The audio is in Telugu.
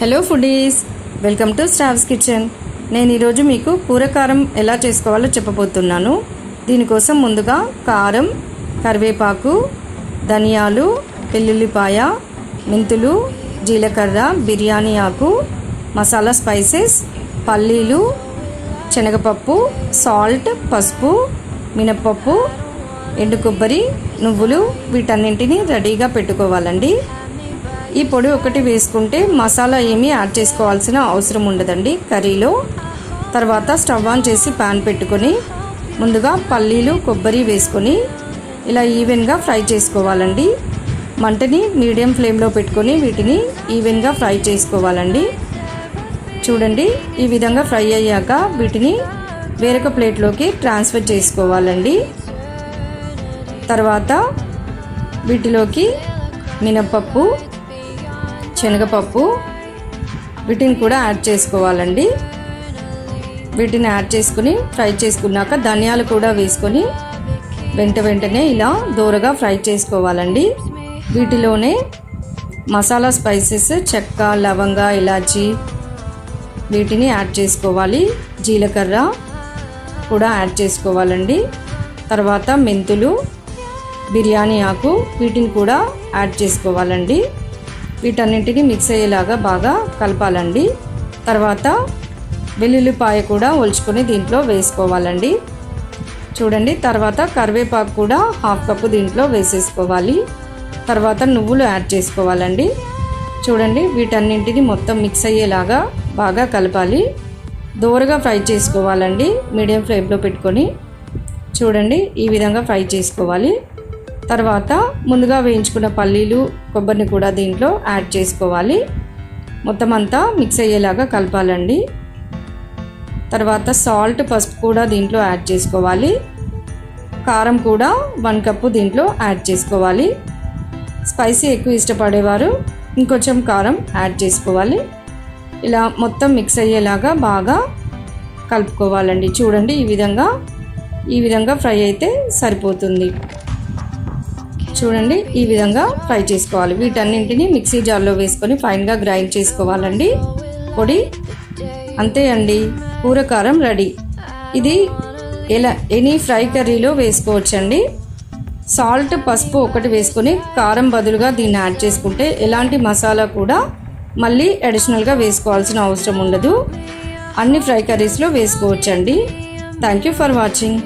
హలో ఫుడీస్, వెల్కమ్ టు స్టావ్స్ కిచెన్. నేను ఈరోజు మీకు కూర కారం ఎలా చేసుకోవాలో చెప్పబోతున్నాను. దీనికోసం ముందుగా కారం, కరివేపాకు, ధనియాలు, వెల్లుల్లిపాయ, మెంతులు, జీలకర్ర, బిర్యానీ ఆకు, మసాలా స్పైసెస్, పల్లీలు, శనగపప్పు, సాల్ట్, పసుపు, మినప్పప్పు, ఎండు కొబ్బరి, నువ్వులు వీటన్నింటినీ రెడీగా పెట్టుకోవాలండి. ఈ పొడి ఒకటి వేసుకుంటే మసాలా ఏమీ యాడ్ చేసుకోవాల్సిన అవసరం ఉండదండి కర్రీలో. తర్వాత స్టవ్ ఆన్ చేసి పాన్ పెట్టుకొని ముందుగా పల్లీలు, కొబ్బరి వేసుకొని ఇలా ఈవెన్గా ఫ్రై చేసుకోవాలండి. మంటని మీడియం ఫ్లేమ్లో పెట్టుకొని వీటిని ఈవెన్గా ఫ్రై చేసుకోవాలండి. చూడండి, ఈ విధంగా ఫ్రై అయ్యాక వీటిని వేరొక ప్లేట్లోకి ట్రాన్స్ఫర్ చేసుకోవాలండి. తర్వాత వీటిలోకి మినపప్పు, శనగపప్పు వీటిని కూడా యాడ్ చేసుకోవాలండి. వీటిని యాడ్ చేసుకుని ఫ్రై చేసుకున్నాక ధనియాలు కూడా వేసుకొని వెంటనే ఇలా దూరగా ఫ్రై చేసుకోవాలండి. వీటిలోనే మసాలా స్పైసెస్ చెక్క, లవంగ, ఇలాచి వీటిని యాడ్ చేసుకోవాలి. జీలకర్ర కూడా యాడ్ చేసుకోవాలండి. తర్వాత మెంతులు, బిర్యానీ ఆకు వీటిని కూడా యాడ్ చేసుకోవాలండి. వీటన్నింటినీ మిక్స్ అయ్యేలాగా బాగా కలపాలండి. తర్వాత వెల్లుల్లిపాయ కూడా ఒలుచుకొని దీంట్లో వేసుకోవాలండి. చూడండి, తర్వాత కరివేపాకు కూడా హాఫ్ కప్పు దీంట్లో వేసేసుకోవాలి. తర్వాత నువ్వులు యాడ్ చేసుకోవాలండి. చూడండి, వీటన్నింటినీ మొత్తం మిక్స్ అయ్యేలాగా బాగా కలపాలి. దోరగా ఫ్రై చేసుకోవాలండి మీడియం ఫ్లేమ్లో పెట్టుకొని. చూడండి, ఈ విధంగా ఫ్రై చేసుకోవాలి. తర్వాత ముందుగా వేయించుకున్న పల్లీలు, కొబ్బరిని కూడా దీంట్లో యాడ్ చేసుకోవాలి. మొత్తం అంతా మిక్స్ అయ్యేలాగా కలపాలండి. తర్వాత సాల్ట్, పసుపు కూడా దీంట్లో యాడ్ చేసుకోవాలి. కారం కూడా 1 కప్పు దీంట్లో యాడ్ చేసుకోవాలి. స్పైసీ ఎక్కువ ఇష్టపడేవారు ఇంకొంచెం కారం యాడ్ చేసుకోవాలి. ఇలా మొత్తం మిక్స్ అయ్యేలాగా బాగా కలుపుకోవాలండి. చూడండి, ఈ విధంగా ఫ్రై అయితే సరిపోతుంది. చూడండి, ఈ విధంగా ఫ్రై చేసుకోవాలి. వీటన్నింటినీ మిక్సీ జార్లో వేసుకొని ఫైన్గా గ్రైండ్ చేసుకోవాలండి పొడి. అంతే అండి, కూర కారం రెడీ. ఇది ఎనీ ఫ్రై కర్రీలో వేసుకోవచ్చండి. సాల్ట్, పసుపు ఒకటి వేసుకొని కారం బదులుగా దీన్ని యాడ్ చేసుకుంటే ఎలాంటి మసాలా కూడా మళ్ళీ అడిషనల్గా వేసుకోవాల్సిన అవసరం ఉండదు. అన్ని ఫ్రై కర్రీస్లో వేసుకోవచ్చండి. Thank you for watching.